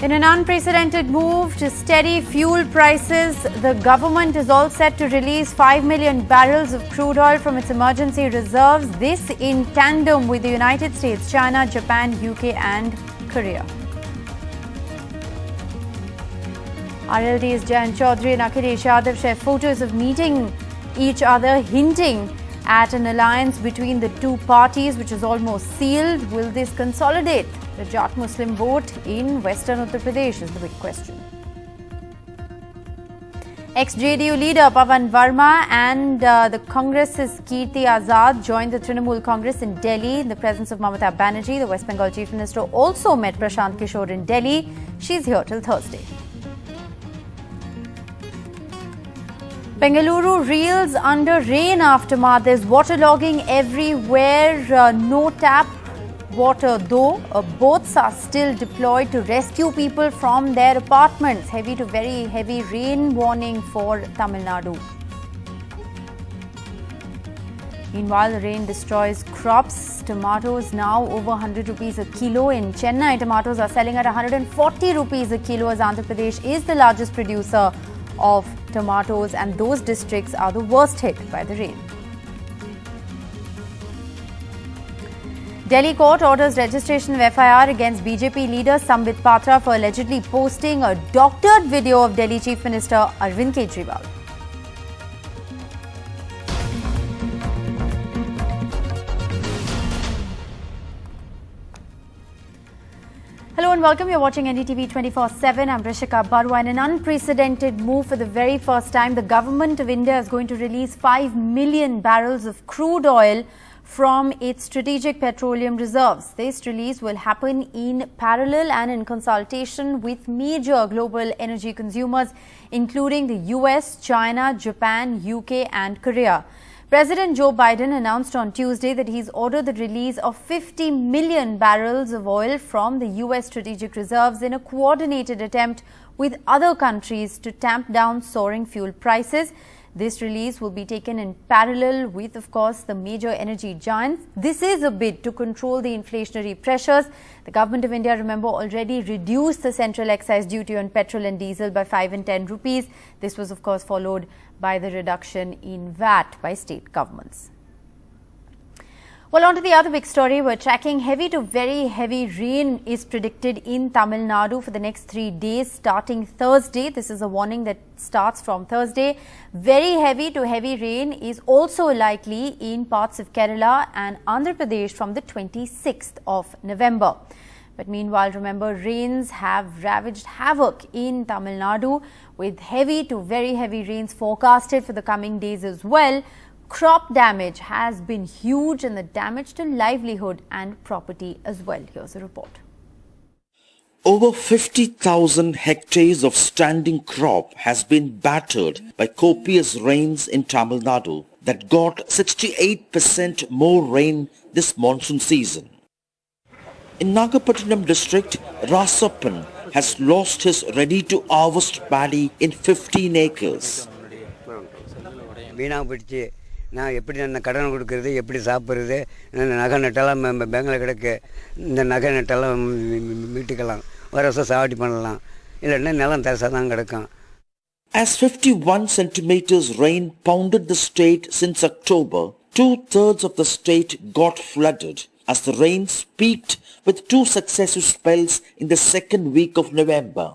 In an unprecedented move to steady fuel prices, the government is all set to release 5 million barrels of crude oil from its emergency reserves. This in tandem with the United States, China, Japan, UK and Korea. RLD's Jayan Chaudhary and Akhilesh Yadav share photos of meeting each other, hinting at an alliance between the two parties, which is almost sealed. Will this consolidate the Jat Muslim vote in Western Uttar Pradesh is the big question. Ex-JDU leader Pawan Verma and the Congress's Kirti Azad joined the Trinamool Congress in Delhi in the presence of Mamata Banerjee. The West Bengal Chief Minister also met Prashant Kishore in Delhi. She's here till Thursday. Bengaluru reels under rain aftermath. There's waterlogging everywhere. No tap water though. Boats are still deployed to rescue people from their apartments. Heavy to very heavy rain warning for Tamil Nadu. Meanwhile, the rain destroys crops. Tomatoes now over 100 rupees a kilo. In Chennai, tomatoes are selling at 140 rupees a kilo as Andhra Pradesh is the largest producer of tomatoes, and those districts are the worst hit by the rain. Delhi court orders registration of FIR against BJP leader Sambit Patra for allegedly posting a doctored video of Delhi Chief Minister Arvind Kejriwal. Hello and welcome. You're watching NDTV 24/7. I'm Rishika Barua. In an unprecedented move, for the very first time, the government of India is going to release 5 million barrels of crude oil from its strategic petroleum reserves. This release will happen in parallel and in consultation with major global energy consumers, including the US, China, Japan, UK and Korea. President Joe Biden announced on Tuesday that he's ordered the release of 50 million barrels of oil from the US strategic reserves in a coordinated attempt with other countries to tamp down soaring fuel prices. This release will be taken in parallel with, of course, the major energy giants. This is a bid to control the inflationary pressures. The government of India, remember, already reduced the central excise duty on petrol and diesel by 5 and 10 rupees. This was, of course, followed by the reduction in VAT by state governments. Well, on to the other big story. We're tracking heavy to very heavy rain is predicted in Tamil Nadu for the next 3 days starting Thursday. This is a warning that starts from Thursday. Very heavy to heavy rain is also likely in parts of Kerala and Andhra Pradesh from the 26th of November. But meanwhile, remember, rains have ravaged havoc in Tamil Nadu with heavy to very heavy rains forecasted for the coming days as well. Crop damage has been huge and the damage to livelihood and property as well. Here's a report. Over 50,000 hectares of standing crop has been battered by copious rains in Tamil Nadu that got 68% more rain this monsoon season. In Nagapattinam district, Rasappan has lost his ready-to-harvest paddy in 15 acres. நான் எப்படி நான் கடன் கொடுக்கறது எப்படி சாப்பிடுறது நகை நட்டெல்லாம் பேங்கில் கிடக்கு இந்த நகை நட்டெல்லாம் மீட்டுக்கலாம் ஒரு வருஷம் சாவடி பண்ணலாம் இல்லைன்னா நிலம் தரிசாக தான் கிடக்கும். As 51 centimeters rain pounded the state since October, 2/3 of the state got flooded as the rains peaked with 2 successive spells in the second week of November.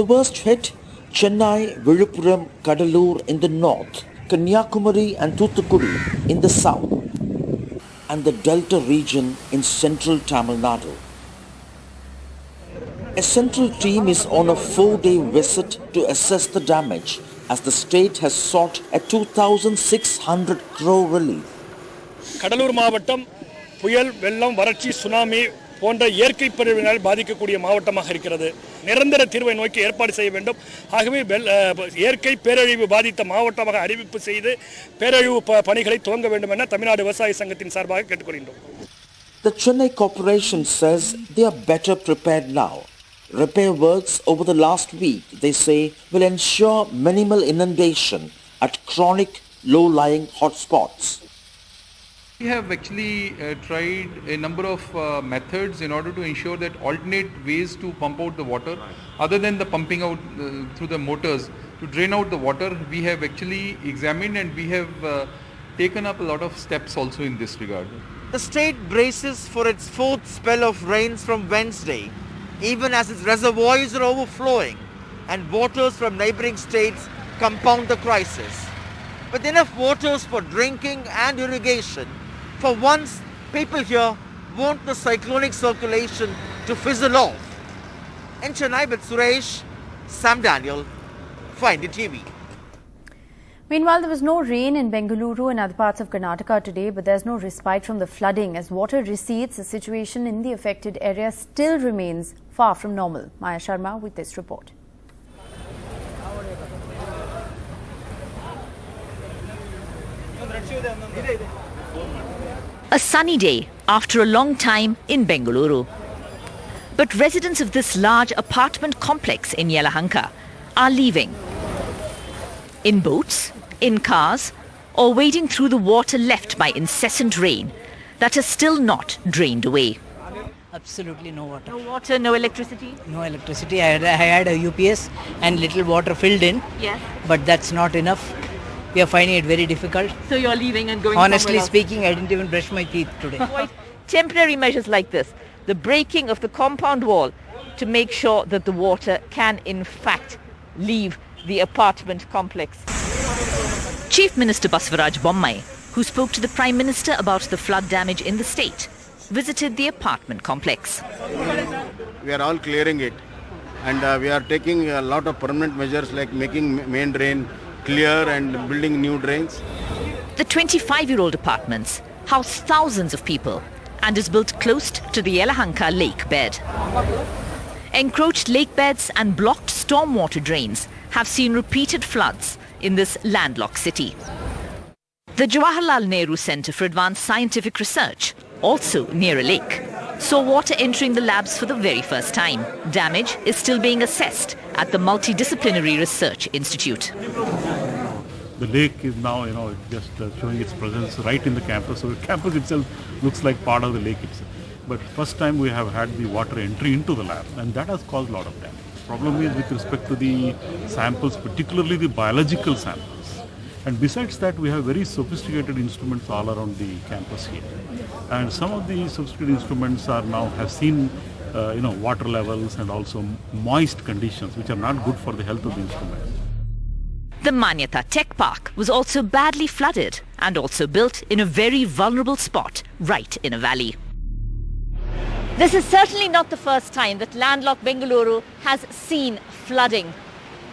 The worst hit, Chennai, Viluppuram, Kadalur in the north, Kanyakumari and Thoothukudi in the south, and the Delta region in central Tamil Nadu. A central team is on a 4-day visit to assess the damage as the state has sought a 2,600 crore relief. Cuddalore மாவட்டம் புயல், வெள்ளம், வறட்சி, tsunami போன்ற இயற்கை பேரழிவினால் பாதிக்கக்கூடிய மாவட்டமாக இருக்கிறது. நிரந்தர தீர்வை நோக்கி ஏற்பாடு செய்ய வேண்டும். ஆகவே இயற்கை பேரழிவு பாதித்த மாவட்டமாக அறிவிப்பு செய்து பேரழிவு பணிகளை துவங்க வேண்டும் என தமிழ்நாடு விவசாய சங்கத்தின் சார்பாக கேட்டுக்கொள்கின்றோம். The Chennai Corporation says they are better prepared now. Repair works over the last week, they say, will ensure minimal inundation at chronic low-lying hotspots. We have actually tried a number of methods in order to ensure that alternate ways to pump out the water, other than the pumping out through the motors to drain out the water. We have actually examined and we have taken up a lot of steps also in this regard. The state braces for its fourth spell of rains from Wednesday, even as its reservoirs are overflowing and waters from neighbouring states compound the crisis. With enough waters for drinking and irrigation, for once, people here want the cyclonic circulation to fizzle off. In Chennai with Suresh, Sam Daniel, for NDTV. Meanwhile, there was no rain in Bengaluru and other parts of Karnataka today, but there's no respite from the flooding. As water recedes, the situation in the affected area still remains far from normal. Maya Sharma with this report. A sunny day after a long time in Bengaluru. But residents of this large apartment complex in Yelahanka are leaving. In boats, in cars, or wading through the water left by incessant rain that has still not drained away. Absolutely no water. No water, no electricity? No electricity. I had a UPS and little water filled in. Yes. But that's not enough. We are finding it very difficult. So you're leaving and going Honestly speaking, I didn't even brush my teeth today. Temporary measures like this, the breaking of the compound wall to make sure that the water can in fact leave the apartment complex. Chief Minister Basavaraj Bommai, who spoke to the Prime Minister about the flood damage in the state, visited the apartment complex. We are all clearing it, and we are taking a lot of permanent measures like making main drain clear and building new drains. The 25-year-old apartments house thousands of people and is built close to the Yelahanka lake bed. Encroached lake beds and blocked stormwater drains have seen repeated floods in this landlocked city. The Jawaharlal Nehru Centre for Advanced Scientific Research, also near a lake, saw water entering the labs for the very first time. Damage is still being assessed at the Multidisciplinary Research Institute. The lake is now, just showing its presence right in the campus. So the campus itself looks like part of the lake itself. But first time we have had the water entry into the lab, and that has caused a lot of damage. Problem is with respect to the samples, particularly the biological samples. And besides that, we have very sophisticated instruments all around the campus here. And some of the sophisticated instruments are now have seen, water levels and also moist conditions, which are not good for the health of the instrument. The Manyata Tech Park was also badly flooded and also built in a very vulnerable spot right in a valley. This is certainly not the first time that landlocked Bengaluru has seen flooding.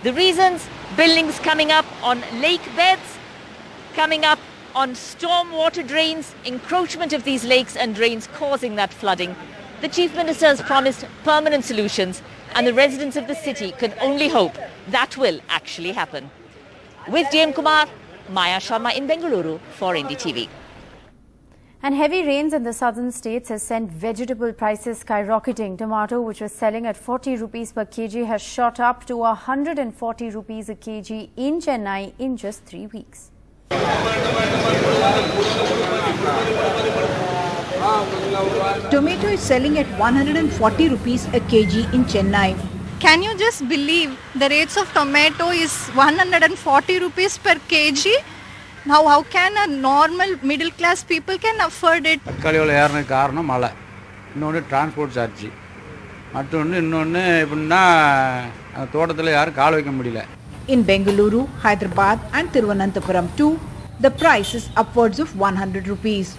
The reasons: buildings coming up on lake beds, coming up on storm water drains, encroachment of these lakes and drains causing that flooding. The Chief Minister has promised permanent solutions, and the residents of the city can only hope that will actually happen. With DM Kumar, Maya Sharma in Bengaluru for NDTV. And heavy rains in the southern states has sent vegetable prices skyrocketing. Tomato, which was selling at 40 rupees per kg, has shot up to 140 rupees a kg in Chennai in just 3 weeks. Tomato is selling at 140 rupees a kg in Chennai. Can you just believe the rates of tomato is 140 rupees per kg? Now how can a normal middle class people can afford it? தக்காளியோட ஏறின காரணம் மழை, இன்னொன்று transport charge, இன்னொன்று எப்படின்னா தோட்டத்தில் யாரும் கால் வைக்க முடியல. In Bengaluru, Hyderabad and Thiruvananthapuram too, the price is upwards of 100 rupees.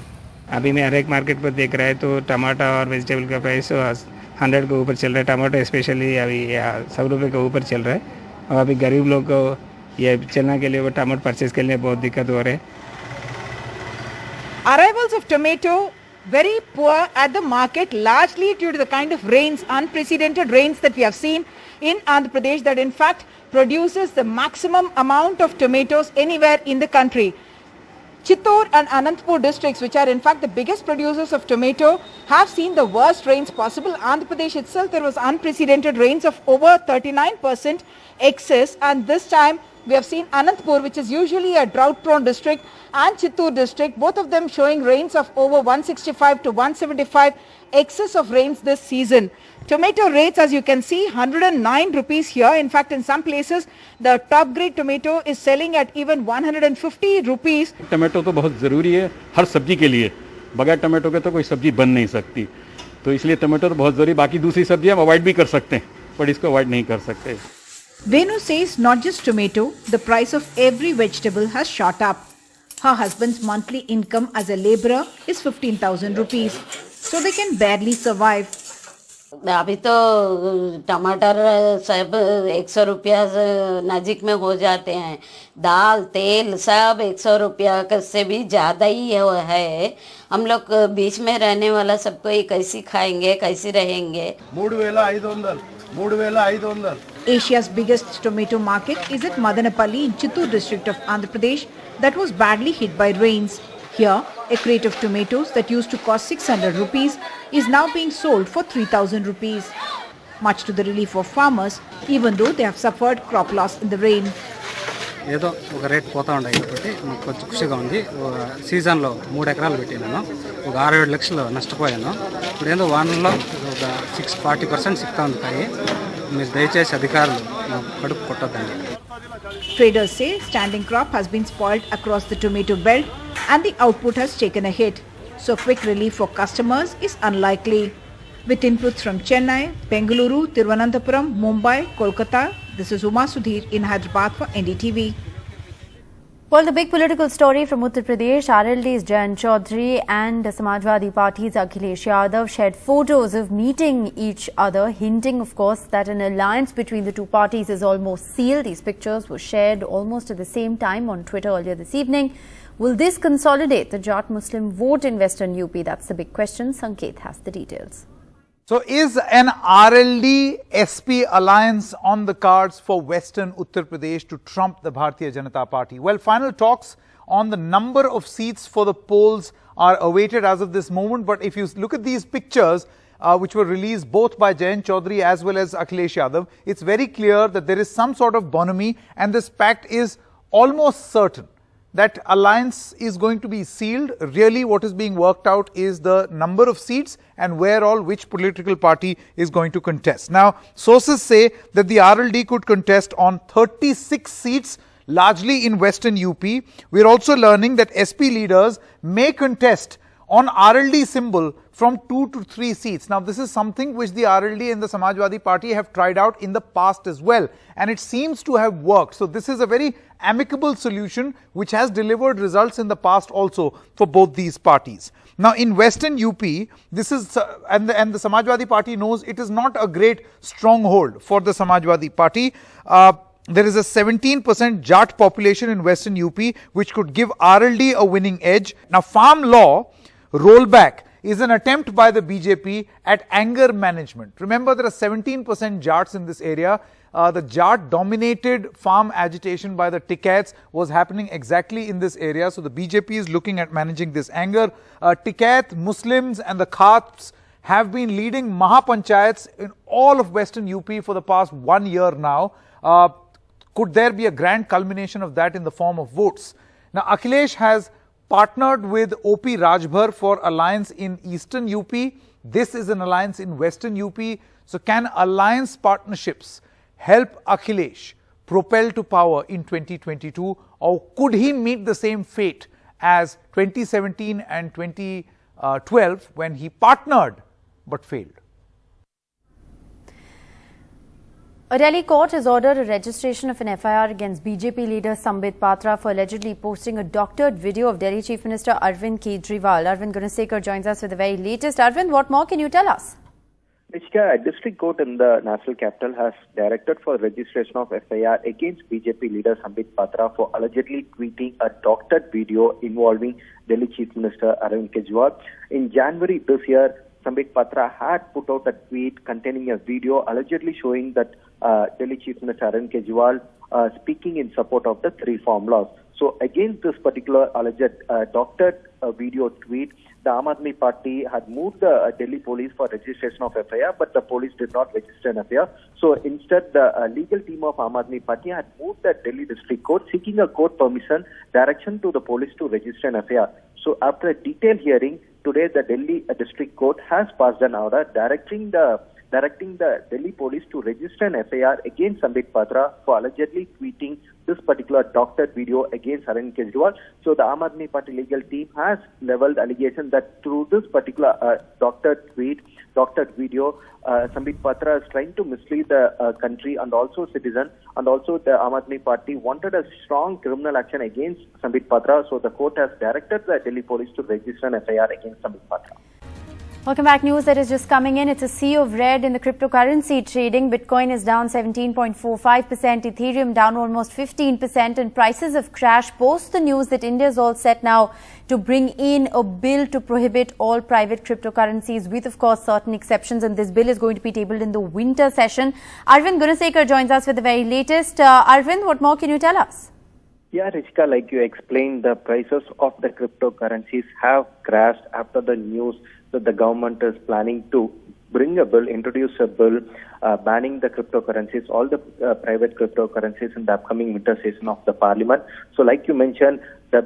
अभी मैं हर एक मार्केट पर देख रहा है तो टमाटर और वेजिटेबल का प्राइस 100 के ऊपर चल रहा है. टमाटो स्पेशली अभी 100 रुपये के ऊपर चल रहा है, और अभी गरीब लोग को ये चलने के लिए वो टमाटर परचेज के लिए बहुत दिक्कत हो रही है. Arrivals of tomato very poor at the market, largely due to the kind of rains, unprecedented rains that we have seen in Andhra Pradesh, that in fact produces the maximum amount of tomatoes anywhere in the country. Chittor and Anantapur districts, which are in fact the biggest producers of tomato, have seen the worst rains possible. Andhra Pradesh itself, there was unprecedented rains of over 39% excess, and this time We have seen Anantapur, which is usually a drought-prone district, and Chittoor district, both of them showing rains of over 165 to 175, excess of rains this season. Tomato rates, as you can see, 109 rupees here. In fact, in some places, the top grade tomato is selling at even 150 rupees. Tomato तो बहुत ज़रूरी है हर सब्जी के लिए, बगैर tomato के तो कोई सब्जी बन नहीं सकती, तो इसलिए टमाटो तो बहुत ज़रूरी। बाकी दूसरी सब्जी हम अवॉइड भी कर सकते हैं, पर इसको अवॉइड नहीं कर सकते। Venu says not just tomato, the price of every vegetable has shot up. Her husband's monthly income as a labourer is 15,000 rupees, so they can barely survive. अभी तो टमाटर सब 100 रुपया नजीक में हो जाते हैं, दाल तेल सब 100 रुपया से भी ज़्यादा ही है। हम लोग बीच में रहने वाला सबको ये कैसे खाएंगे, कैसे रहेंगे। 3,500. Asia's biggest tomato market is at Madanapalli in Chittoor district of Andhra Pradesh that was badly hit by rains. Here, a crate of tomatoes that used to cost 600 rupees is now being sold for 3,000 rupees. Much to the relief of farmers, even though they have suffered crop loss in the rain. ఏదో ఒక rate పోతా ఉండే కాబట్టి నాకు కొంచెం ఖుషిగా ఉంది. సీజన్లో 3 ఎకరాలు పెట్టినాను, ఒక 6-7 లక్షలు నష్టపోయాను. ఇప్పుడు ఏదో వానల్లో ఒక 40% సిక్తా ఉంది కాయ. మీరు దయచేసి అధికారులు కడుపు కొట్టొద్దండి. Traders say standing crop has been spoiled across the tomato belt and the output has taken a hit. So quick relief for customers is unlikely. With inputs from Chennai, Bengaluru, Thiruvananthapuram, Mumbai, Kolkata, this is Uma Sudhir in Hyderabad for NDTV. Well, the big political story from Uttar Pradesh, RLD's Jayant Chaudhary and the Samajwadi Party's Akhilesh Yadav shared photos of meeting each other, hinting, of course, that an alliance between the two parties is almost sealed. These pictures were shared almost at the same time on Twitter earlier this evening. Will this consolidate the Jat Muslim vote in Western UP? That's the big question. Sanket has the details. So is an RLD SP alliance on the cards for Western Uttar Pradesh to trump the Bharatiya Janata Party? Well, final talks on the number of seats for the polls are awaited as of this moment. But if you look at these pictures, which were released both by Jayant Chaudhary as well as Akhilesh Yadav, it's very clear that there is some sort of bonhomie, and this pact is almost certain that alliance is going to be sealed. Really what is being worked out is the number of seats and where all which political party is going to contest. Now, sources say that the RLD could contest on 36 seats, largely in Western UP. We are also learning that SP leaders may contest on RLD symbol from 2 to 3 seats. Now, this is something which the RLD and the Samajwadi Party have tried out in the past as well, and it seems to have worked. So, this is a very amicable solution which has delivered results in the past also for both these parties. Now, in Western UP, this is, and the Samajwadi Party knows it is not a great stronghold for the Samajwadi Party. There is a 17% Jat population in Western UP which could give RLD a winning edge. Now, farm law rollback is an attempt by the BJP at anger management. Remember, there are 17% Jats in this area. The Jat-dominated farm agitation by the Tikats was happening exactly in this area. So, the BJP is looking at managing this anger. Tikat, Muslims and the Khats have been leading Mahapanchayats in all of Western UP for the past 1 year now. Could there be a grand culmination of that in the form of votes? Now, Akhilesh has partnered with OP Rajbhar for alliance in Eastern UP. This is an alliance in Western UP. So, can alliance partnerships help Akhilesh propel to power in 2022, or could he meet the same fate as 2017 and 2012 when he partnered but failed? A Delhi court has ordered a registration of an FIR against BJP leader Sambit Patra for allegedly posting a doctored video of Delhi Chief Minister Arvind Kejriwal. Arvind Gunasekar joins us with the very latest. Arvind, what more can you tell us? A district court in the national capital has directed for registration of FIR against BJP leader Sambit Patra for allegedly tweeting a doctored video involving Delhi Chief Minister Arvind Kejriwal. In January this year, Sambit Patra had put out a tweet containing a video allegedly showing that Delhi Chief Minister Arvind Kejriwal speaking in support of the 3 reform laws. So against this particular alleged doctored video tweet, the Aam Aadmi Party had moved the Delhi police for registration of FIR, but the police did not register an FIR. So instead, the legal team of Aam Aadmi Party had moved the Delhi District Court, seeking a court permission direction to the police to register an FIR. So after a detailed hearing, today the Delhi District Court has passed an order directing the Delhi police to register an FIR against Sambit Patra for allegedly tweeting this particular doctored video against Arvind Kejriwal. So the Aam Aadmi Party legal team has leveled allegation that through this particular doctored video, Sambit Patra is trying to mislead the country and also citizen, and also the Aam Aadmi Party wanted a strong criminal action against Sambit Patra. So the court has directed the Delhi police to register an FIR against Sambit Patra. Welcome back. News that is just coming in. It's a sea of red in the cryptocurrency trading. Bitcoin is down 17.45%, Ethereum down almost 15%, and prices have crashed post the news that India is all set now to bring in a bill to prohibit all private cryptocurrencies, with of course certain exceptions, and this bill is going to be tabled in the winter session. Arvind Gunasekar joins us with the very latest. Arvind, what more can you tell us? Yeah, Rishika, like you explained, the prices of the cryptocurrencies have crashed after the news that the government is planning to introduce a bill banning the cryptocurrencies, all the private cryptocurrencies in the upcoming winter session of the parliament. So like you mentioned, the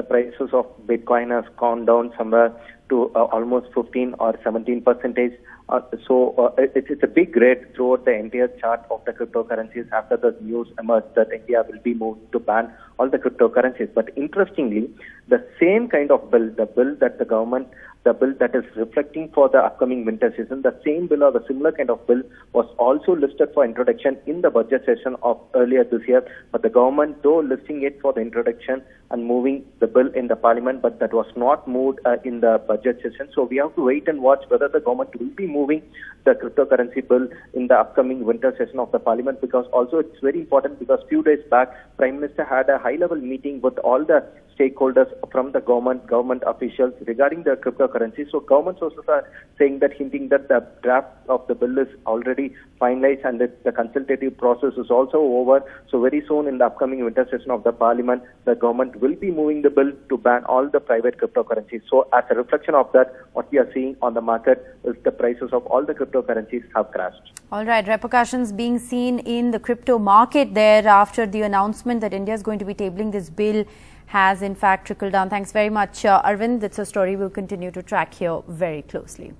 prices of Bitcoin has gone down somewhere to almost 15 or 17%. It's a big red throughout the entire chart of the cryptocurrencies after the news emerged that India will be moved to ban all the cryptocurrencies. But interestingly, the same kind of bill, the bill that is reflecting for the upcoming winter season, the same bill or the similar kind of bill was also listed for introduction in the budget session of earlier this year. But the government, though listing it for the introduction and moving the bill in the parliament, but that was not moved in the budget session. So we have to wait and watch whether the government will be moving the cryptocurrency bill in the upcoming winter session of the parliament, because also it's very important because few days back, Prime Minister had a high-level meeting with all the stakeholders from the government officials regarding the cryptocurrency. So government sources are saying that, hinting that the draft of the bill is already finalized and that the consultative process is also over. So very soon in the upcoming winter session of the parliament, the government will be moving the bill to ban all the private cryptocurrencies. So as a reflection of that, what we are seeing on the market is the prices of all the cryptocurrencies have crashed. All right, repercussions being seen in the crypto market there after the announcement that India is going to be tabling this bill has in fact trickled down. Thanks very much, Arvind. That's a story we'll continue to track here very closely.